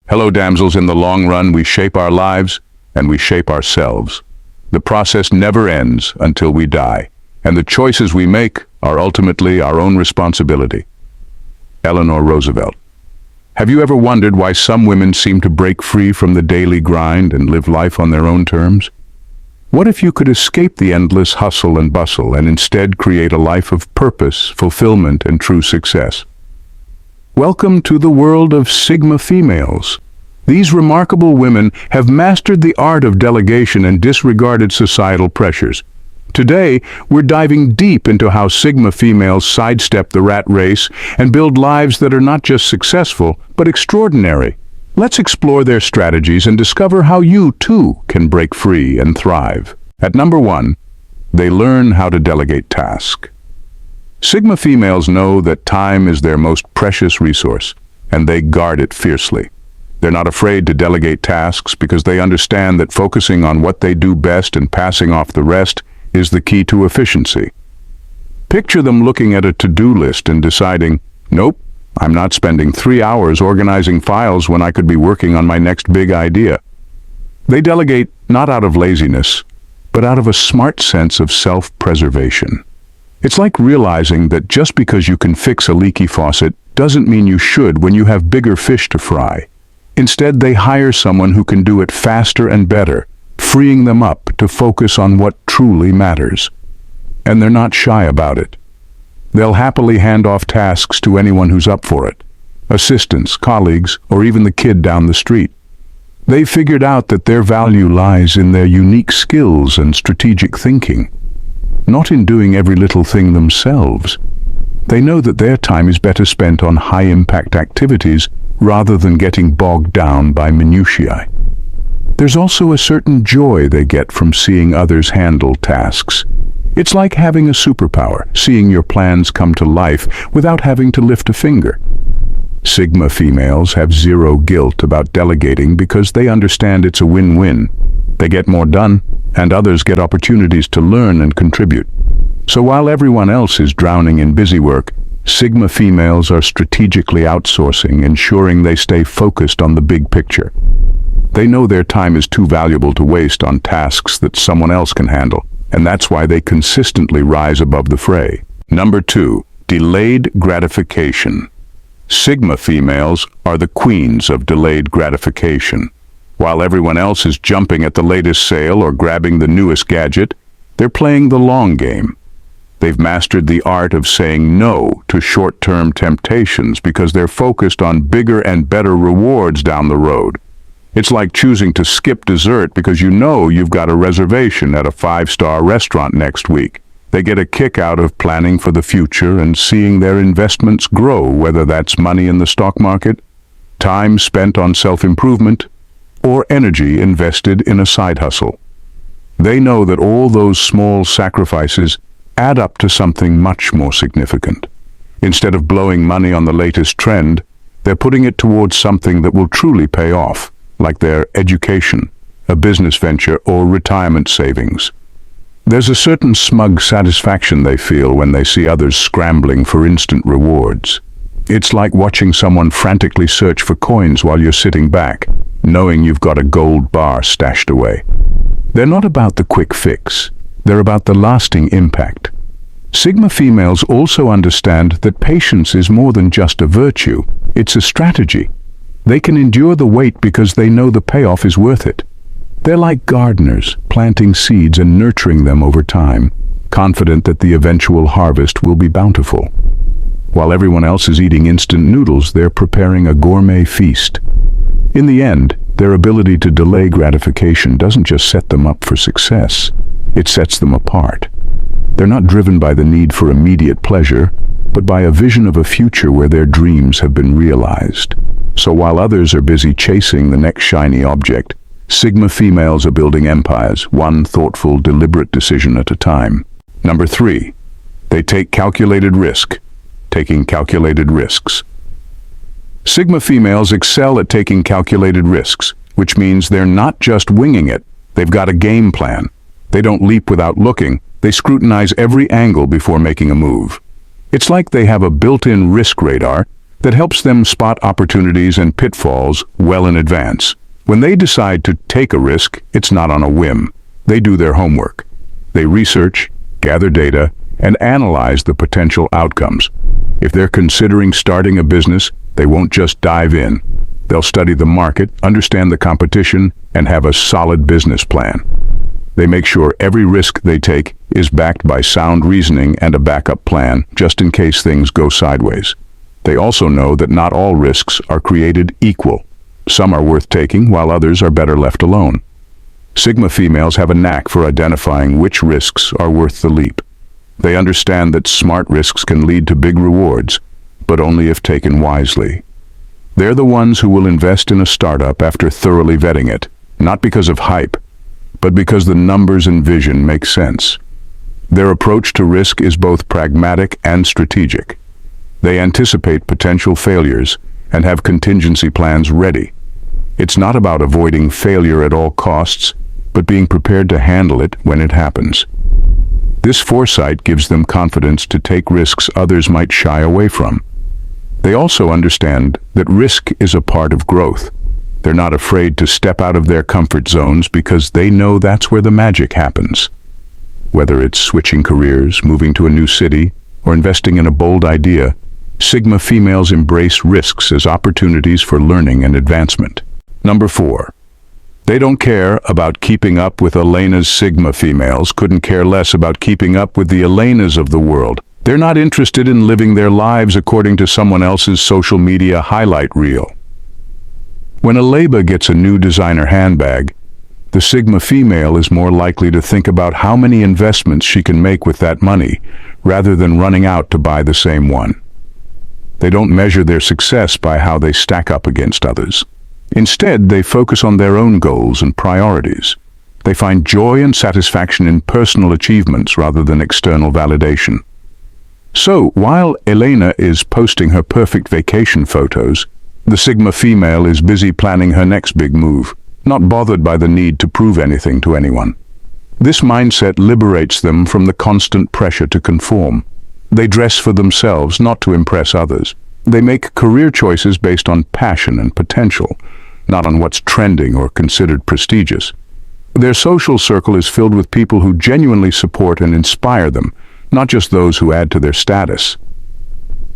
Hello, damsels. In the long run, we shape our lives and we shape ourselves. The process never ends until we die, and the choices we make are ultimately our own responsibility. Eleanor Roosevelt. Have you ever wondered why some women seem to break free from the daily grind and live life on their own terms? What if you could escape the endless hustle and bustle and instead create a life of purpose, fulfillment, and true success? Welcome to the world of Sigma females. These remarkable women have mastered the art of delegation and disregarded societal pressures. Today, we're diving deep into how Sigma females sidestep the rat race and build lives that are not just successful, but extraordinary. Let's explore their strategies and discover how you, too, can break free and thrive. At number 1, they learn how to delegate tasks. Sigma females know that time is their most precious resource, and they guard it fiercely. They're not afraid to delegate tasks because they understand that focusing on what they do best and passing off the rest is the key to efficiency. Picture them looking at a to-do list and deciding, nope, I'm not spending 3 hours organizing files when I could be working on my next big idea. They delegate not out of laziness, but out of a smart sense of self-preservation. It's like realizing that just because you can fix a leaky faucet doesn't mean you should when you have bigger fish to fry. Instead, they hire someone who can do it faster and better, freeing them up to focus on what truly matters. And they're not shy about it. They'll happily hand off tasks to anyone who's up for it. Assistants, colleagues, or even the kid down the street. They've figured out that their value lies in their unique skills and strategic thinking, not in doing every little thing themselves. They know that their time is better spent on high-impact activities rather than getting bogged down by minutiae. There's also a certain joy they get from seeing others handle tasks. It's like having a superpower, seeing your plans come to life without having to lift a finger. Sigma females have zero guilt about delegating because they understand it's a win-win. They get more done, and others get opportunities to learn and contribute. So while everyone else is drowning in busy work, Sigma females are strategically outsourcing, ensuring they stay focused on the big picture. They know their time is too valuable to waste on tasks that someone else can handle, and that's why they consistently rise above the fray. Number 2, delayed gratification. Sigma females are the queens of delayed gratification. While everyone else is jumping at the latest sale or grabbing the newest gadget, they're playing the long game. They've mastered the art of saying no to short-term temptations because they're focused on bigger and better rewards down the road. It's like choosing to skip dessert because you know you've got a reservation at a 5-star restaurant next week. They get a kick out of planning for the future and seeing their investments grow, whether that's money in the stock market, time spent on self-improvement, or energy invested in a side hustle. They know that all those small sacrifices add up to something much more significant. Instead of blowing money on the latest trend, they're putting it towards something that will truly pay off, like their education, a business venture, or retirement savings. There's a certain smug satisfaction they feel when they see others scrambling for instant rewards. It's like watching someone frantically search for coins while you're sitting back, knowing you've got a gold bar stashed away. They're not about the quick fix. They're about the lasting impact. Sigma females also understand that patience is more than just a virtue. It's a strategy. They can endure the wait because they know the payoff is worth it. They're like gardeners, planting seeds and nurturing them over time, confident that the eventual harvest will be bountiful. While everyone else is eating instant noodles, they're preparing a gourmet feast. In the end, their ability to delay gratification doesn't just set them up for success, it sets them apart. They're not driven by the need for immediate pleasure, but by a vision of a future where their dreams have been realized. So while others are busy chasing the next shiny object, Sigma females are building empires, one thoughtful, deliberate decision at a time. Number 3, they take calculated risk. Taking calculated risks. Sigma females excel at taking calculated risks, which means they're not just winging it, they've got a game plan. They don't leap without looking, they scrutinize every angle before making a move. It's like they have a built-in risk radar, that helps them spot opportunities and pitfalls well in advance. When they decide to take a risk, it's not on a whim. They do their homework. They research, gather data, and analyze the potential outcomes. If they're considering starting a business, they won't just dive in. They'll study the market, understand the competition, and have a solid business plan. They make sure every risk they take is backed by sound reasoning and a backup plan, just in case things go sideways. They also know that not all risks are created equal. Some are worth taking, while others are better left alone. Sigma females have a knack for identifying which risks are worth the leap. They understand that smart risks can lead to big rewards, but only if taken wisely. They're the ones who will invest in a startup after thoroughly vetting it, not because of hype, but because the numbers and vision make sense. Their approach to risk is both pragmatic and strategic. They anticipate potential failures and have contingency plans ready. It's not about avoiding failure at all costs, but being prepared to handle it when it happens. This foresight gives them confidence to take risks others might shy away from. They also understand that risk is a part of growth. They're not afraid to step out of their comfort zones because they know that's where the magic happens. Whether it's switching careers, moving to a new city, or investing in a bold idea, Sigma females embrace risks as opportunities for learning and advancement. Number 4. They don't care about keeping up with Elena's. Sigma females couldn't care less about keeping up with the Elenas of the world. They're not interested in living their lives according to someone else's social media highlight reel. When Elena gets a new designer handbag, the Sigma female is more likely to think about how many investments she can make with that money, rather than running out to buy the same one. They don't measure their success by how they stack up against others. Instead, they focus on their own goals and priorities. They find joy and satisfaction in personal achievements rather than external validation. So, while Elena is posting her perfect vacation photos, the Sigma female is busy planning her next big move, not bothered by the need to prove anything to anyone. This mindset liberates them from the constant pressure to conform. They dress for themselves, not to impress others. They make career choices based on passion and potential, not on what's trending or considered prestigious. Their social circle is filled with people who genuinely support and inspire them, not just those who add to their status.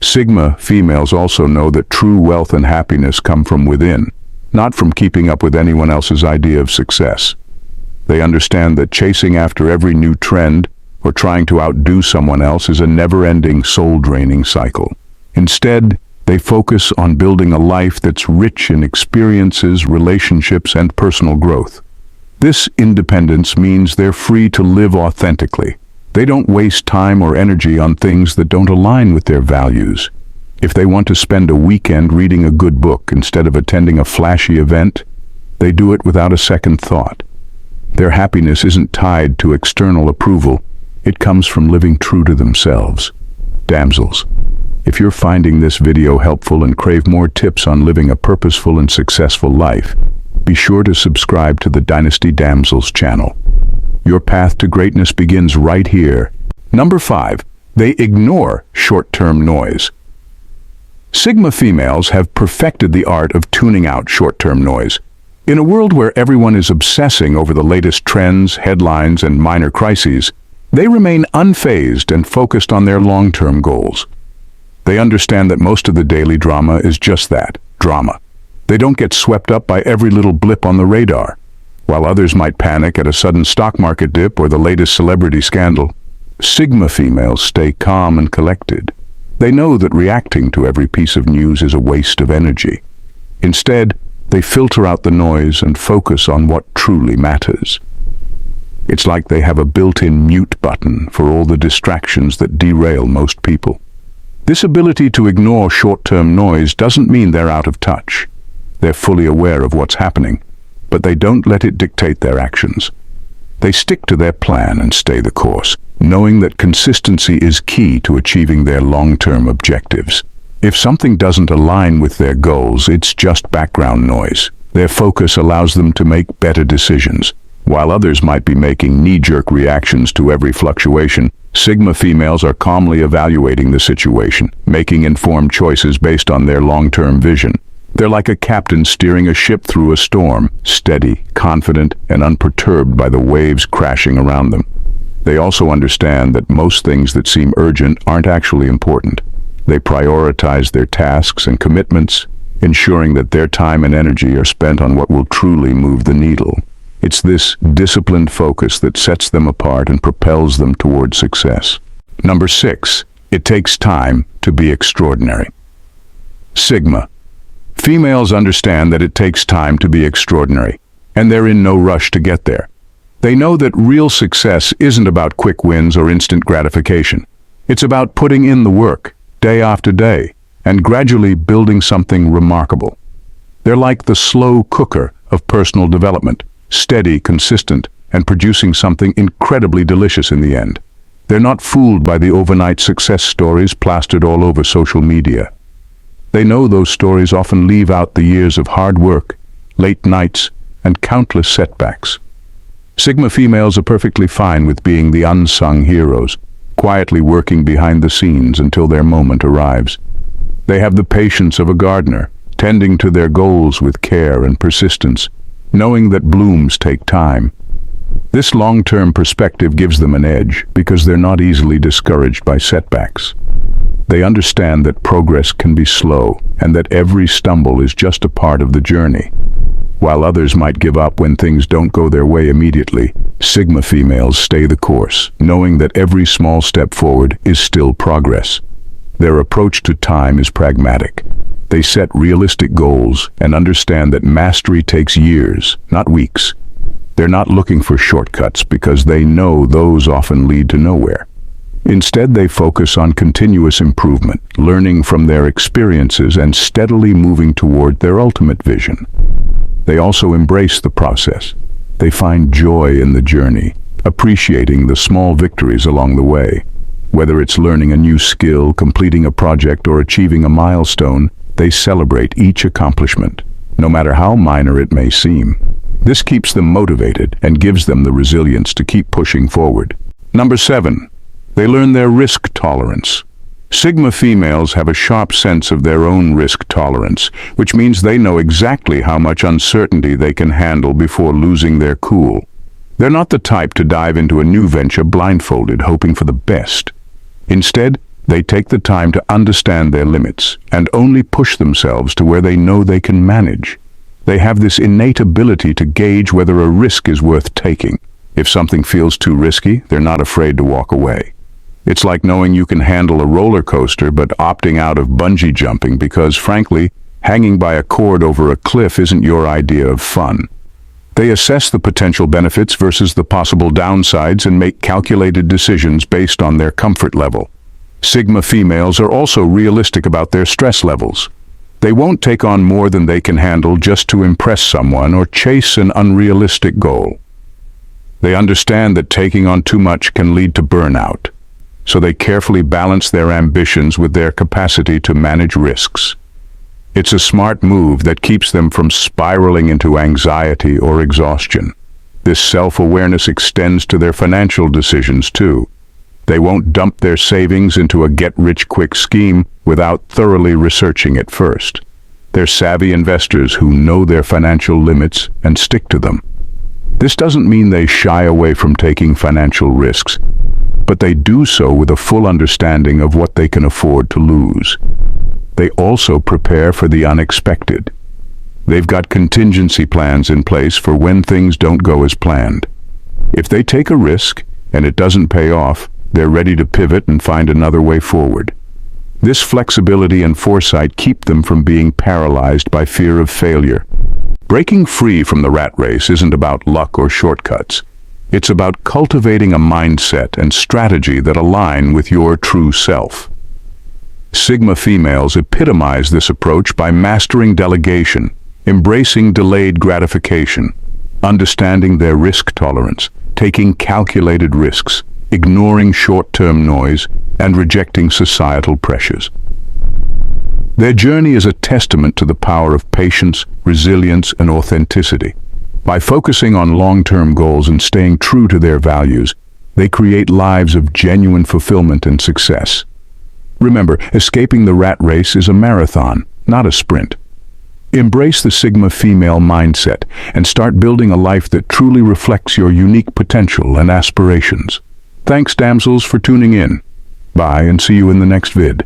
Sigma females also know that true wealth and happiness come from within, not from keeping up with anyone else's idea of success. They understand that chasing after every new trend or trying to outdo someone else is a never-ending, soul-draining cycle. Instead, they focus on building a life that's rich in experiences, relationships, and personal growth. This independence means they're free to live authentically. They don't waste time or energy on things that don't align with their values. If they want to spend a weekend reading a good book instead of attending a flashy event, they do it without a second thought. Their happiness isn't tied to external approval. It comes from living true to themselves. Damsels, if you're finding this video helpful and crave more tips on living a purposeful and successful life, be sure to subscribe to the Dynasty Damsels channel. Your path to greatness begins right here. Number 5. They ignore short-term noise. Sigma females have perfected the art of tuning out short-term noise. In a world where everyone is obsessing over the latest trends, headlines, and minor crises, they remain unfazed and focused on their long-term goals. They understand that most of the daily drama is just that, drama. They don't get swept up by every little blip on the radar. While others might panic at a sudden stock market dip or the latest celebrity scandal, Sigma females stay calm and collected. They know that reacting to every piece of news is a waste of energy. Instead, they filter out the noise and focus on what truly matters. It's like they have a built-in mute button for all the distractions that derail most people. This ability to ignore short-term noise doesn't mean they're out of touch. They're fully aware of what's happening, but they don't let it dictate their actions. They stick to their plan and stay the course, knowing that consistency is key to achieving their long-term objectives. If something doesn't align with their goals, it's just background noise. Their focus allows them to make better decisions. While others might be making knee-jerk reactions to every fluctuation, Sigma females are calmly evaluating the situation, making informed choices based on their long-term vision. They're like a captain steering a ship through a storm, steady, confident, and unperturbed by the waves crashing around them. They also understand that most things that seem urgent aren't actually important. They prioritize their tasks and commitments, ensuring that their time and energy are spent on what will truly move the needle. It's this disciplined focus that sets them apart and propels them toward success. Number 6, it takes time to be extraordinary. Sigma. Females understand that it takes time to be extraordinary, and they're in no rush to get there. They know that real success isn't about quick wins or instant gratification. It's about putting in the work, day after day, and gradually building something remarkable. They're like the slow cooker of personal development, steady, consistent, and producing something incredibly delicious in the end. They're not fooled by the overnight success stories plastered all over social media. They know those stories often leave out the years of hard work, late nights, and countless setbacks. Sigma females are perfectly fine with being the unsung heroes, quietly working behind the scenes until their moment arrives. They have the patience of a gardener, tending to their goals with care and persistence, knowing that blooms take time. This long-term perspective gives them an edge because they're not easily discouraged by setbacks. They understand that progress can be slow and that every stumble is just a part of the journey. While others might give up when things don't go their way immediately, Sigma females stay the course, knowing that every small step forward is still progress. Their approach to time is pragmatic. They set realistic goals and understand that mastery takes years, not weeks. They're not looking for shortcuts because they know those often lead to nowhere. Instead, they focus on continuous improvement, learning from their experiences and steadily moving toward their ultimate vision. They also embrace the process. They find joy in the journey, appreciating the small victories along the way. Whether it's learning a new skill, completing a project, or achieving a milestone, they celebrate each accomplishment, no matter how minor it may seem. This keeps them motivated and gives them the resilience to keep pushing forward. Number 7. They learn their risk tolerance. Sigma females have a sharp sense of their own risk tolerance, which means they know exactly how much uncertainty they can handle before losing their cool. They're not the type to dive into a new venture blindfolded, hoping for the best. Instead, they take the time to understand their limits and only push themselves to where they know they can manage. They have this innate ability to gauge whether a risk is worth taking. If something feels too risky, they're not afraid to walk away. It's like knowing you can handle a roller coaster but opting out of bungee jumping because, frankly, hanging by a cord over a cliff isn't your idea of fun. They assess the potential benefits versus the possible downsides and make calculated decisions based on their comfort level. Sigma females are also realistic about their stress levels. They won't take on more than they can handle just to impress someone or chase an unrealistic goal. They understand that taking on too much can lead to burnout, so they carefully balance their ambitions with their capacity to manage risks. It's a smart move that keeps them from spiraling into anxiety or exhaustion. This self-awareness extends to their financial decisions too. They won't dump their savings into a get-rich-quick scheme without thoroughly researching it first. They're savvy investors who know their financial limits and stick to them. This doesn't mean they shy away from taking financial risks, but they do so with a full understanding of what they can afford to lose. They also prepare for the unexpected. They've got contingency plans in place for when things don't go as planned. If they take a risk and it doesn't pay off, they're ready to pivot and find another way forward. This flexibility and foresight keep them from being paralyzed by fear of failure. Breaking free from the rat race isn't about luck or shortcuts. It's about cultivating a mindset and strategy that align with your true self. Sigma females epitomize this approach by mastering delegation, embracing delayed gratification, understanding their risk tolerance, taking calculated risks, ignoring short-term noise, and rejecting societal pressures. Their journey is a testament to the power of patience, resilience, and authenticity. By focusing on long-term goals and staying true to their values, They create lives of genuine fulfillment and success. Remember, escaping the rat race is a marathon, not a sprint. Embrace the Sigma female mindset and start building a life that truly reflects your unique potential and aspirations. Thanks, damsels, for tuning in. Bye, and see you in the next vid.